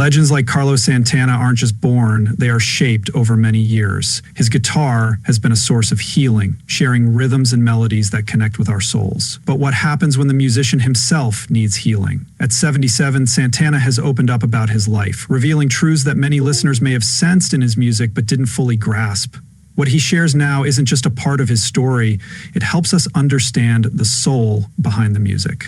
Legends like Carlos Santana aren't just born, they are shaped over many years. His guitar has been a source of healing, sharing rhythms and melodies that connect with our souls. But what happens when the musician himself needs healing? At 77, Santana has opened up about his life, revealing truths that many listeners may have sensed in his music but didn't fully grasp. What he shares now isn't just a part of his story, it helps us understand the soul behind the music.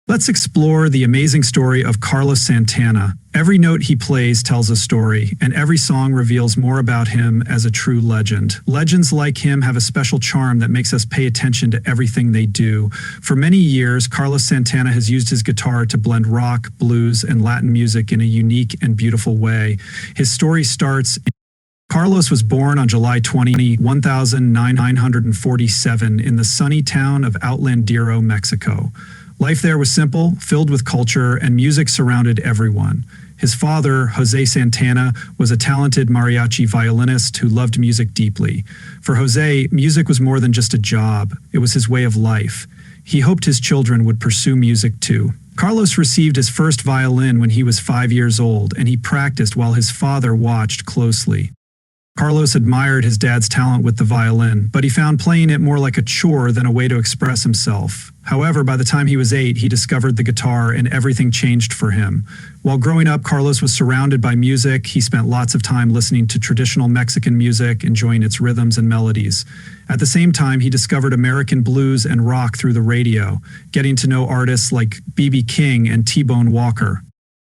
Let's explore the amazing story of Carlos Santana. Every note he plays tells a story, and every song reveals more about him as a true legend. Legends like him have a special charm that makes us pay attention to everything they do. For many years, Carlos Santana has used his guitar to blend rock, blues, and Latin music in a unique and beautiful way. His story starts. Carlos was born on July 20, 1947 in the sunny town of Outlandero, Mexico. Life there was simple, filled with culture, and music surrounded everyone. His father, Jose Santana, was a talented mariachi violinist who loved music deeply. For Jose, music was more than just a job. It was his way of life. He hoped his children would pursue music too. Carlos received his first violin when he was 5 years old, and he practiced while his father watched closely. Carlos admired his dad's talent with the violin, but he found playing it more like a chore than a way to express himself. However, by the time he was 8, he discovered the guitar and everything changed for him. While growing up, Carlos was surrounded by music. He spent lots of time listening to traditional Mexican music, enjoying its rhythms and melodies. At the same time, he discovered American blues and rock through the radio, getting to know artists like B.B. King and T-Bone Walker.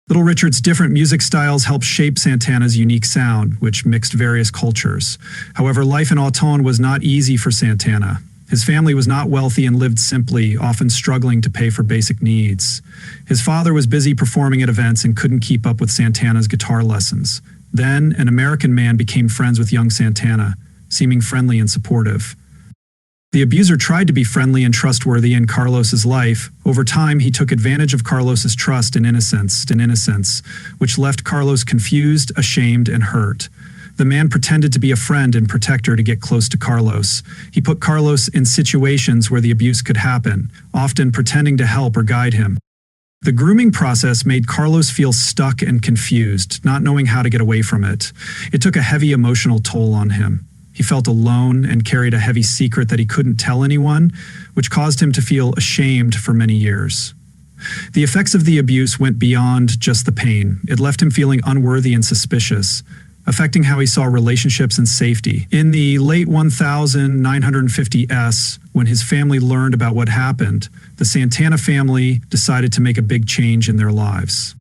Little Richard's different music styles helped shape Santana's unique sound, which mixed various cultures. However, life in Autun was not easy for Santana. His family was not wealthy and lived simply, often struggling to pay for basic needs. His father was busy performing at events and couldn't keep up with Santana's guitar lessons. Then, an American man became friends with young Santana, seeming friendly and supportive. The abuser tried to be friendly and trustworthy in Carlos's life. Over time, he took advantage of Carlos's trust and innocence, which left Carlos confused, ashamed, and hurt. The man pretended to be a friend and protector to get close to Carlos. He put Carlos in situations where the abuse could happen, often pretending to help or guide him. The grooming process made Carlos feel stuck and confused, not knowing how to get away from it. It took a heavy emotional toll on him. He felt alone and carried a heavy secret that he couldn't tell anyone, which caused him to feel ashamed for many years. The effects of the abuse went beyond just the pain. It left him feeling unworthy and suspicious, affecting how he saw relationships and safety. In the late 1950s, when his family learned about what happened, the Santana family decided to make a big change in their lives.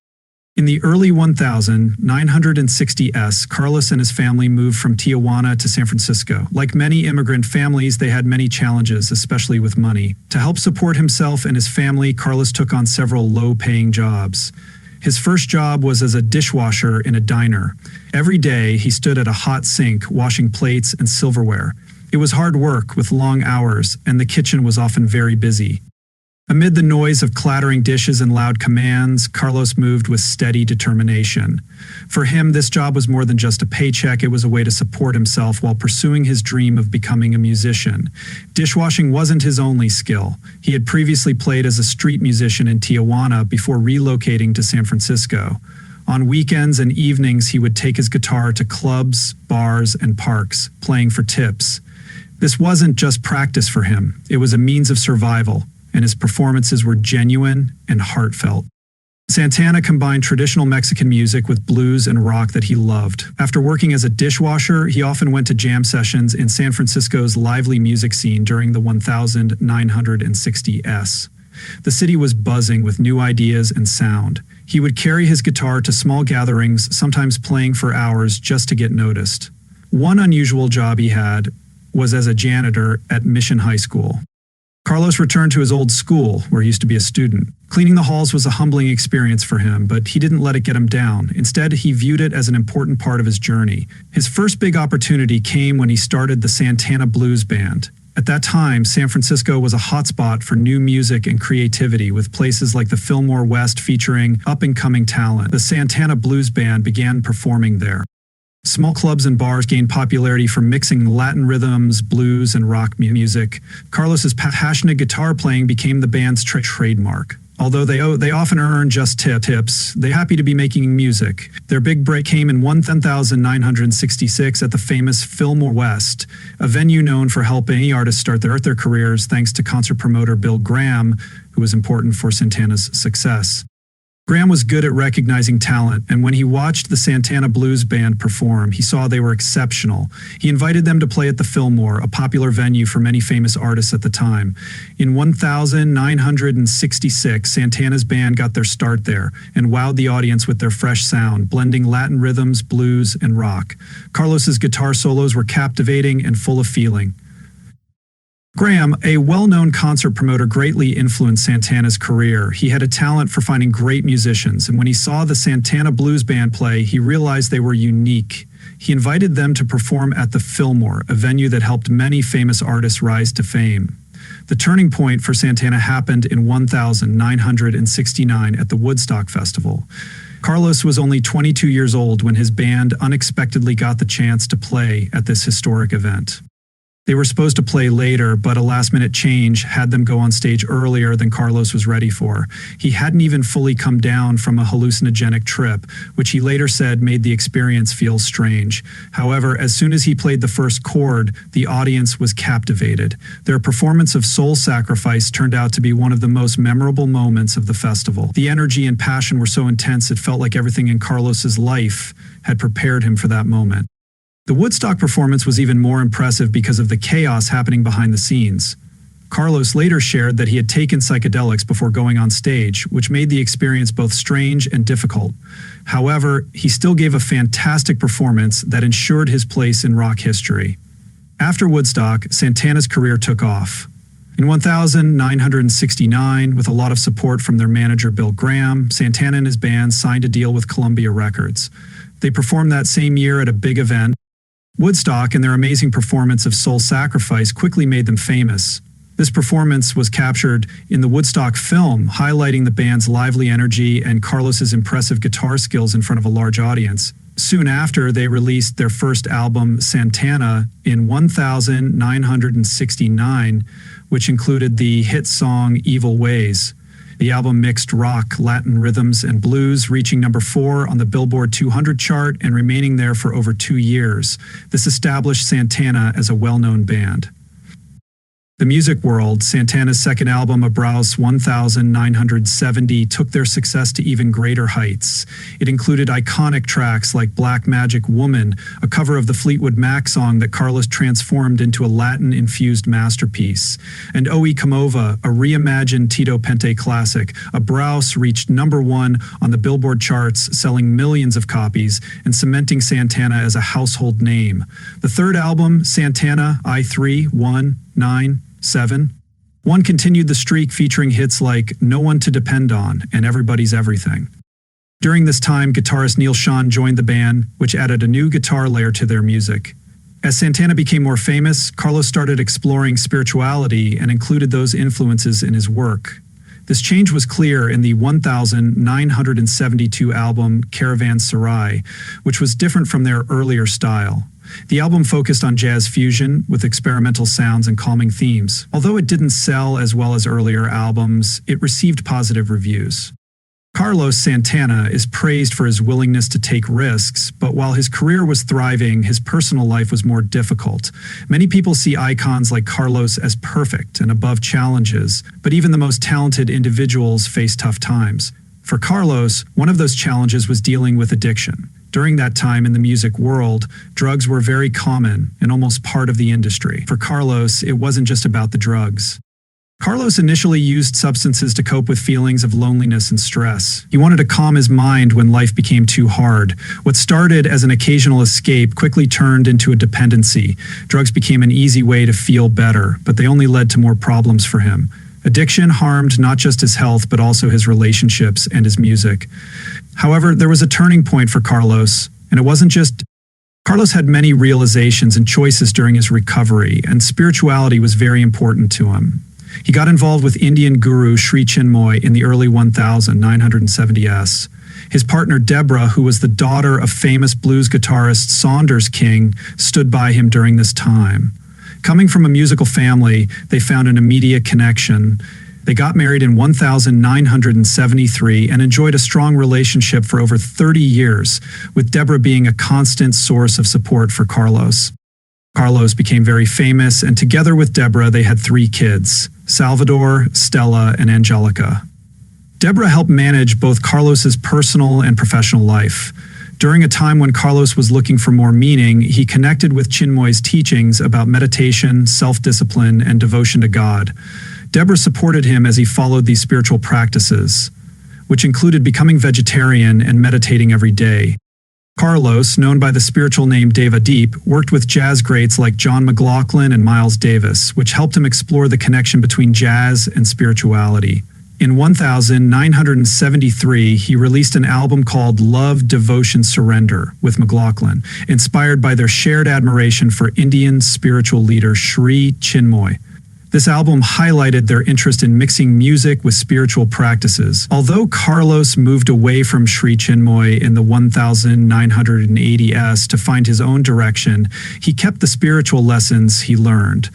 In the early 1960s, Carlos and his family moved from Tijuana to San Francisco. Like many immigrant families, they had many challenges, especially with money. To help support himself and his family, Carlos took on several low-paying jobs. His first job was as a dishwasher in a diner. Every day, he stood at a hot sink, washing plates and silverware. It was hard work with long hours, and the kitchen was often very busy. Amid the noise of clattering dishes and loud commands, Carlos moved with steady determination. For him, this job was more than just a paycheck. It was a way to support himself while pursuing his dream of becoming a musician. Dishwashing wasn't his only skill. He had previously played as a street musician in Tijuana before relocating to San Francisco. On weekends and evenings, he would take his guitar to clubs, bars, and parks, playing for tips. This wasn't just practice for him. It was a means of survival, and his performances were genuine and heartfelt. Santana combined traditional Mexican music with blues and rock that he loved. After working as a dishwasher, he often went to jam sessions in San Francisco's lively music scene during the 1960s. The city was buzzing with new ideas and sound. He would carry his guitar to small gatherings, sometimes playing for hours just to get noticed. One unusual job he had was as a janitor at Mission High School. Carlos returned to his old school, where he used to be a student. Cleaning the halls was a humbling experience for him, but he didn't let it get him down. Instead, he viewed it as an important part of his journey. His first big opportunity came when he started the Santana Blues Band. At that time, San Francisco was a hotspot for new music and creativity, with places like the Fillmore West featuring up-and-coming talent. The Santana Blues Band began performing there. Small clubs and bars gained popularity for mixing Latin rhythms, blues, and rock music. Carlos's passionate guitar playing became the band's trademark. Although they often earn just tips, they're happy to be making music. Their big break came in 1966 at the famous Fillmore West, a venue known for helping any artists start their careers thanks to concert promoter Bill Graham, who was important for Santana's success. Graham was good at recognizing talent, and when he watched the Santana Blues Band perform, he saw they were exceptional. He invited them to play at the Fillmore, a popular venue for many famous artists at the time. In 1966, Santana's band got their start there and wowed the audience with their fresh sound, blending Latin rhythms, blues, and rock. Carlos's guitar solos were captivating and full of feeling. Graham, a well-known concert promoter, greatly influenced Santana's career. He had a talent for finding great musicians, and when he saw the Santana Blues Band play, he realized they were unique. He invited them to perform at the Fillmore, a venue that helped many famous artists rise to fame. The turning point for Santana happened in 1969 at the Woodstock Festival. Carlos was only 22 years old when his band unexpectedly got the chance to play at this historic event. They were supposed to play later, but a last-minute change had them go on stage earlier than Carlos was ready for. He hadn't even fully come down from a hallucinogenic trip, which he later said made the experience feel strange. However, as soon as he played the first chord, the audience was captivated. Their performance of Soul Sacrifice turned out to be one of the most memorable moments of the festival. The energy and passion were so intense it felt like everything in Carlos's life had prepared him for that moment. The Woodstock performance was even more impressive because of the chaos happening behind the scenes. Carlos later shared that he had taken psychedelics before going on stage, which made the experience both strange and difficult. However, he still gave a fantastic performance that ensured his place in rock history. After Woodstock, Santana's career took off. In 1969, with a lot of support from their manager Bill Graham, Santana and his band signed a deal with Columbia Records. They performed that same year at a big event. Woodstock and their amazing performance of Soul Sacrifice quickly made them famous. This performance was captured in the Woodstock film, highlighting the band's lively energy and Carlos's impressive guitar skills in front of a large audience. Soon after, they released their first album, Santana, in 1969, which included the hit song Evil Ways. The album mixed rock, Latin rhythms, and blues, reaching number 4 on the Billboard 200 chart and remaining there for over 2 years. This established Santana as a well-known band. The music world, Santana's second album, Abraos 1970, took their success to even greater heights. It included iconic tracks like Black Magic Woman, a cover of the Fleetwood Mac song that Carlos transformed into a Latin-infused masterpiece, and Oe Kamova, a reimagined Tito Puente classic. Abraos reached number 1 on the Billboard charts, selling millions of copies and cementing Santana as a household name. The third album, Santana I319 7. One continued the streak, featuring hits like No One to Depend On and Everybody's Everything. During this time, guitarist Neil Schon joined the band, which added a new guitar layer to their music. As Santana became more famous, Carlos started exploring spirituality and included those influences in his work. This change was clear in the 1972 album Caravanserai, which was different from their earlier style. The album focused on jazz fusion with experimental sounds and calming themes. Although it didn't sell as well as earlier albums, it received positive reviews. Carlos Santana is praised for his willingness to take risks, but while his career was thriving, his personal life was more difficult. Many people see icons like Carlos as perfect and above challenges, but even the most talented individuals face tough times. For Carlos, one of those challenges was dealing with addiction. During that time in the music world, drugs were very common and almost part of the industry. For Carlos, it wasn't just about the drugs. Carlos initially used substances to cope with feelings of loneliness and stress. He wanted to calm his mind when life became too hard. What started as an occasional escape quickly turned into a dependency. Drugs became an easy way to feel better, but they only led to more problems for him. Addiction harmed not just his health, but also his relationships and his music. However, there was a turning point for Carlos, and it wasn't just... Carlos had many realizations and choices during his recovery, and spirituality was very important to him. He got involved with Indian guru Sri Chinmoy in the early 1970s. His partner Deborah, who was the daughter of famous blues guitarist Saunders King, stood by him during this time. Coming from a musical family, they found an immediate connection. They got married in 1973 and enjoyed a strong relationship for over 30 years, with Deborah being a constant source of support for Carlos. Carlos became very famous, and together with Deborah, they had 3 kids: Salvador, Stella, and Angelica. Deborah helped manage both Carlos's personal and professional life. During a time when Carlos was looking for more meaning, he connected with Chinmoy's teachings about meditation, self-discipline, and devotion to God. Deborah supported him as he followed these spiritual practices, which included becoming vegetarian and meditating every day. Carlos, known by the spiritual name Deva Deep, worked with jazz greats like John McLaughlin and Miles Davis, which helped him explore the connection between jazz and spirituality. In 1973, he released an album called Love, Devotion, Surrender with McLaughlin, inspired by their shared admiration for Indian spiritual leader Sri Chinmoy. This album highlighted their interest in mixing music with spiritual practices. Although Carlos moved away from Sri Chinmoy in the 1980s to find his own direction, he kept the spiritual lessons he learned.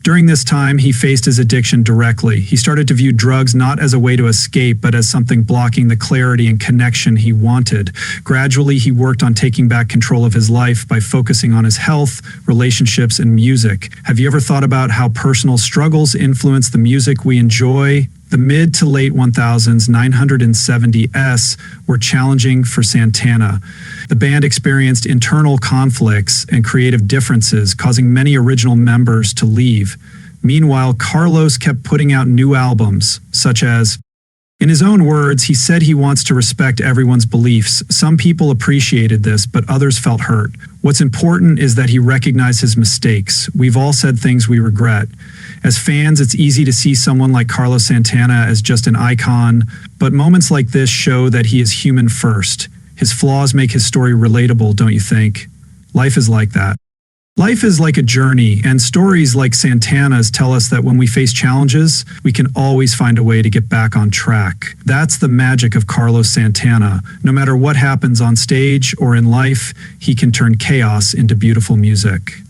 During this time, he faced his addiction directly. He started to view drugs not as a way to escape, but as something blocking the clarity and connection he wanted. Gradually, he worked on taking back control of his life by focusing on his health, relationships, and music. Have you ever thought about how personal struggles influence the music we enjoy? The mid to late 1970s were challenging for Santana. The band experienced internal conflicts and creative differences, causing many original members to leave. Meanwhile, Carlos kept putting out new albums, such as, in his own words, he said he wants to respect everyone's beliefs. Some people appreciated this, but others felt hurt. What's important is that he recognized his mistakes. We've all said things we regret. As fans, it's easy to see someone like Carlos Santana as just an icon, but moments like this show that he is human first. His flaws make his story relatable, don't you think? Life is like that. Life is like a journey, and stories like Santana's tell us that when we face challenges, we can always find a way to get back on track. That's the magic of Carlos Santana. No matter what happens on stage or in life, he can turn chaos into beautiful music.